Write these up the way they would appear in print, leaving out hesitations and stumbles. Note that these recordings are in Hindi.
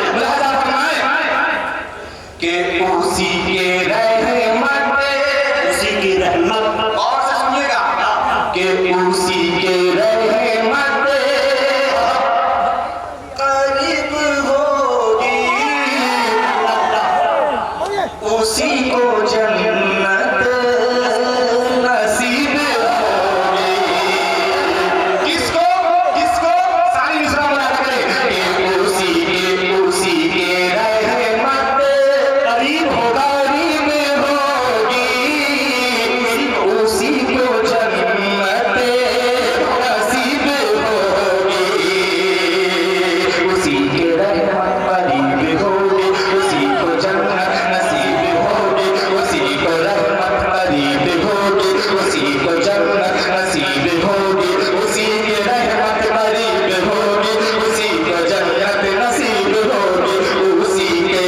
मुलाजा फरमाए कि उसी के रहमत, उसी की रहमत, और से सुनिएगा कि उसी के रहमत करीब होगी, उसी को जन्नत नसीब होगी। किसको किसको सारी मिसरा मुलाजा करें कि उसी के रहमत करीब होगा, करीब होगी, उसी को जन्नत नसीब होगी। उसी के रहमत करीब होगी, उसी को जन्नत नसीब होगी, उसी को रहमत करीब होगी, उसी को जन्नत नसीब होगी, उसी के रहमत करीब होगी, उसी को जन्नत नसीब होगी, उसी के रहमत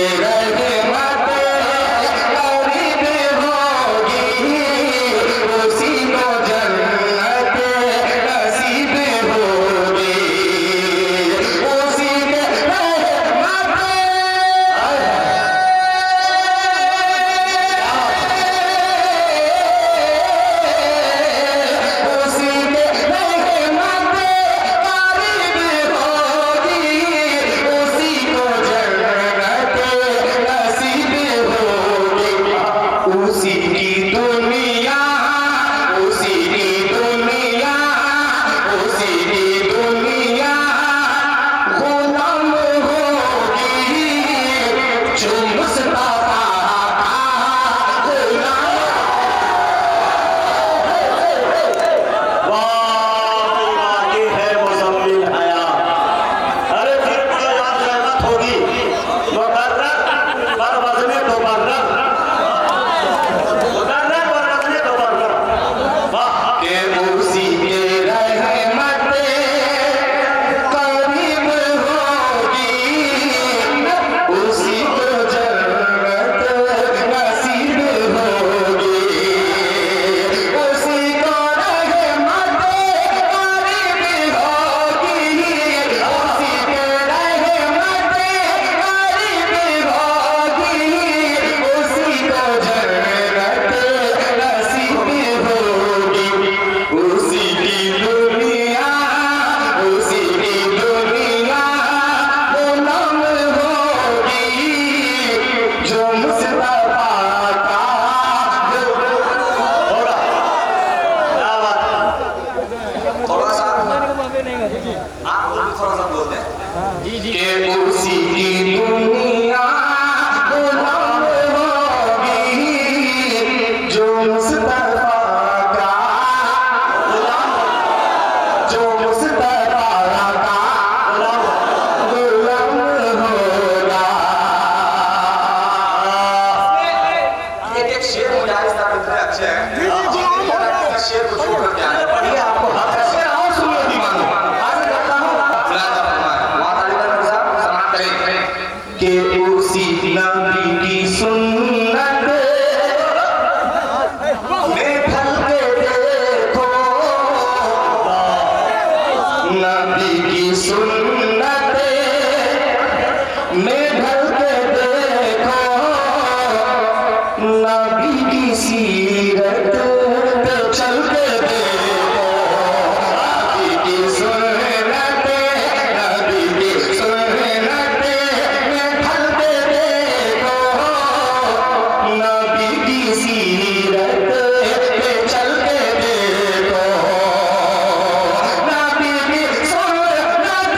करीब होगी, उसी को जन्नत नसीब होगी, उसी के उसी की दुनिया, उसी की दुनिया, उसी की दुनिया गुलाम होगी, जो मुस्तफा का गुलाम। वाह ये है मुज़म्मिल हया। अरे फिर तो याद रहमत होगी, मुकर्रर पर वज़्न मुबर्रर, मुकर्रर पर वज़्न मुबर्रर। वाह के उसी के रहमत करीब होगी, उसी को जन्नत नसीब होगी, उसी को रहमत करीब होगी, उसी के रहमत करीब होगी, उसी को जन्नत नसीब होगी, उसी की दुनिया, उसी की दुनिया गुलाम होगी, जो मुस्तफा का होगा। क्या बात है? थोड़ा सा आप थोड़ा सा बोल दें कि उसी की दुनिया गुलाम होगी, जो मुस्तफा का गुलाम, जो मुस्तफा का गुलाम होगा। एक शेर मुजाहिद साहब इतने अच्छे हैं, शेर को छोड़ करके आने पड़िए आपको। शेर और सुनिए दीवानों, आज करता हूँ मुलाजा फरमाए, वहाँ तालिबान मेरे साथ समाप्त करें कि उसी नबी की सुन्नत में ढल के देखो, नबी की सुन्नत में ढल के देखो, नबी की सीरत पे चल के देखो, नबी की सुन्नत, नबी की सुन्नत में ढल के देखो, नबी की सीरत पे चल के देखो, नबी की सुन्नत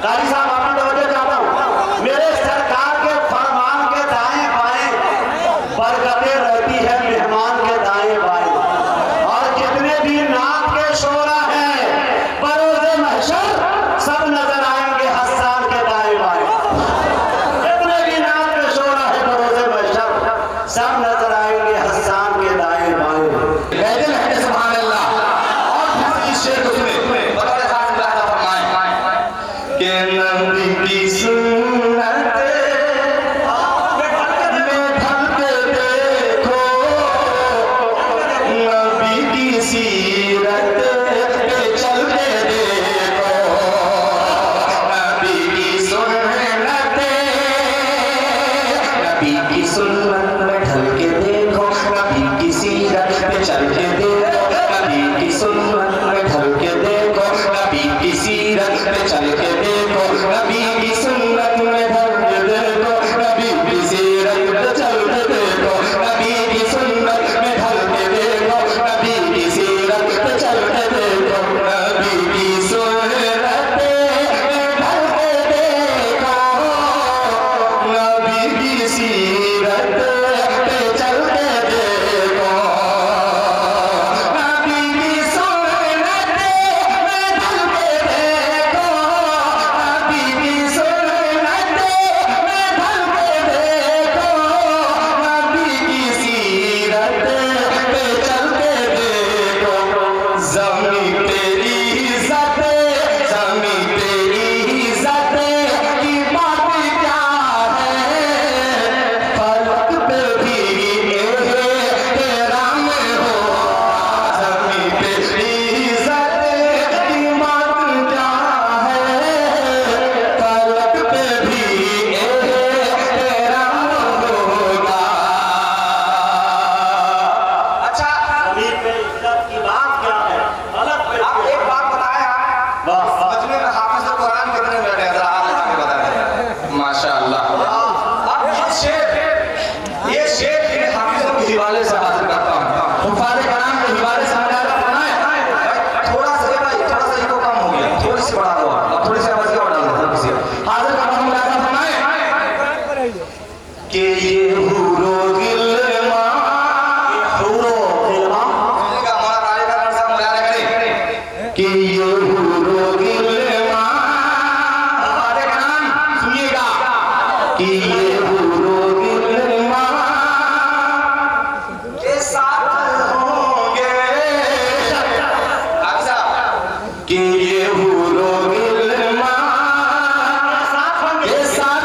कारी साहब आपकी तवज्जो चाहता हूं, मेरे नबी की सुन्नत में ढल के देखो, नबी की सीरत पे चल के देखो, नबी की सुन्नत में ढल के देखो, नबी की सीरत पे चल के देखो, नबी की सुन्नत में ढल के देखो, नबी की सीरत पे चल के देखो, नबी की सुन्नत में ढल के देखो, नबी की सीरत पे चल के देखो, नबी की सुन्नत में ढल के देखो, नबी की सीरत पे चल के देखो, नबी की सुन्नत में ढल के देखो, नबी की सुन्नत में ढल के देखो, नबी की सीरत पे चल के देखो। ज़मीं तेरी इज़्ज़त, ज़मीं तेरी इज़्ज़त की बात क्या है, फलक पे भी एहतराम हो। ज़मीं तेरी इज़्ज़त की बात क्या है, फलक पे भी एहतराम होगा। अच्छा, जमीन पे इज्जत की बात क्या है, फलक पे आप एक बात बताएं, आप वाह, वाह। मजमे में हाफिज़ कुरान कितने बैठे हैं, जरा आप हमें बता दें। माशाअल्लाह। अब ये शेर हाफिज़ों के हवाले से हाजिर करता हूँ, हुफ़ाज़े कलाम के हवाले से मैंने आपको बनाया। थोड़ा सा ये भाई, थोड़ा सा इको कम हो गया, थोड़ी सी बढ़ा दो, अब थोड़ी सी आवाज़ और डाल दो, हल्की सी। हाजिर करता हूँ, मुलाज़ा फरमाएं कि ये हूरो गिलमा, हूरो गिलमा, का हमारा कार्यक्रम साहब मुलाज़ा करें कि ये हूरो गिलमा, हमारे का नाम सुनिएगा कि ये हूरो गिलमा के साथ होंगे, आप साहब कि ये हूरो गिलमा के साथ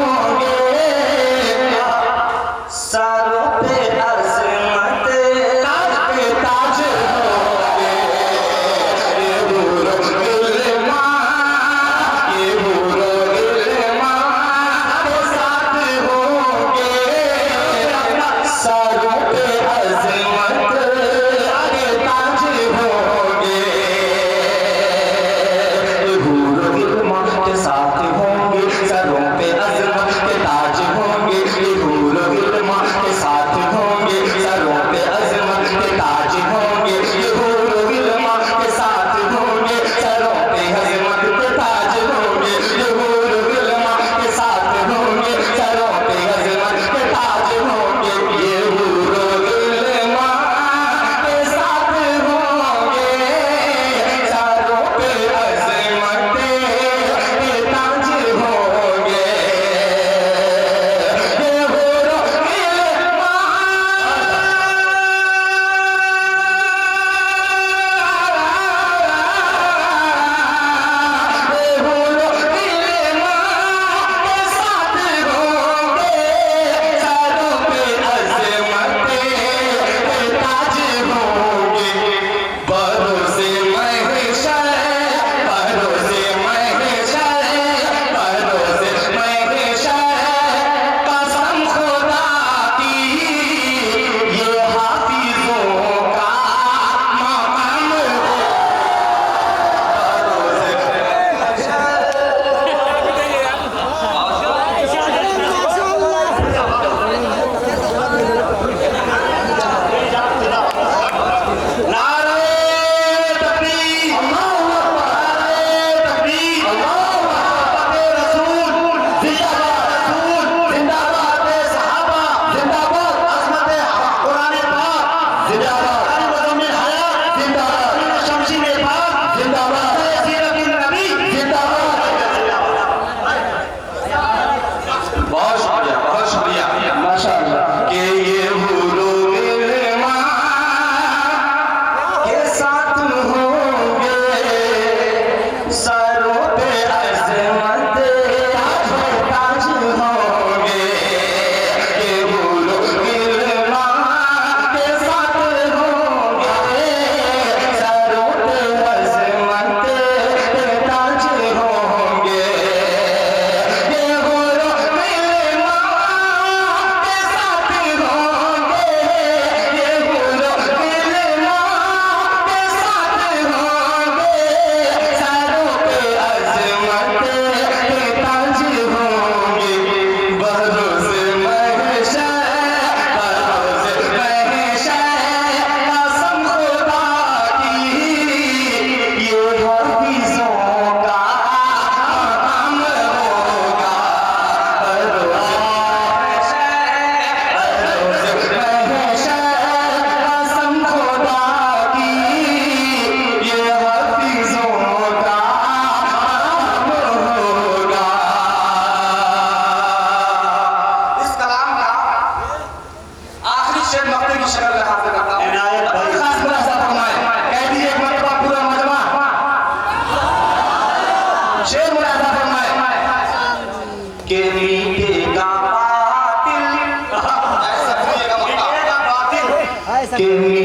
होंगे, कि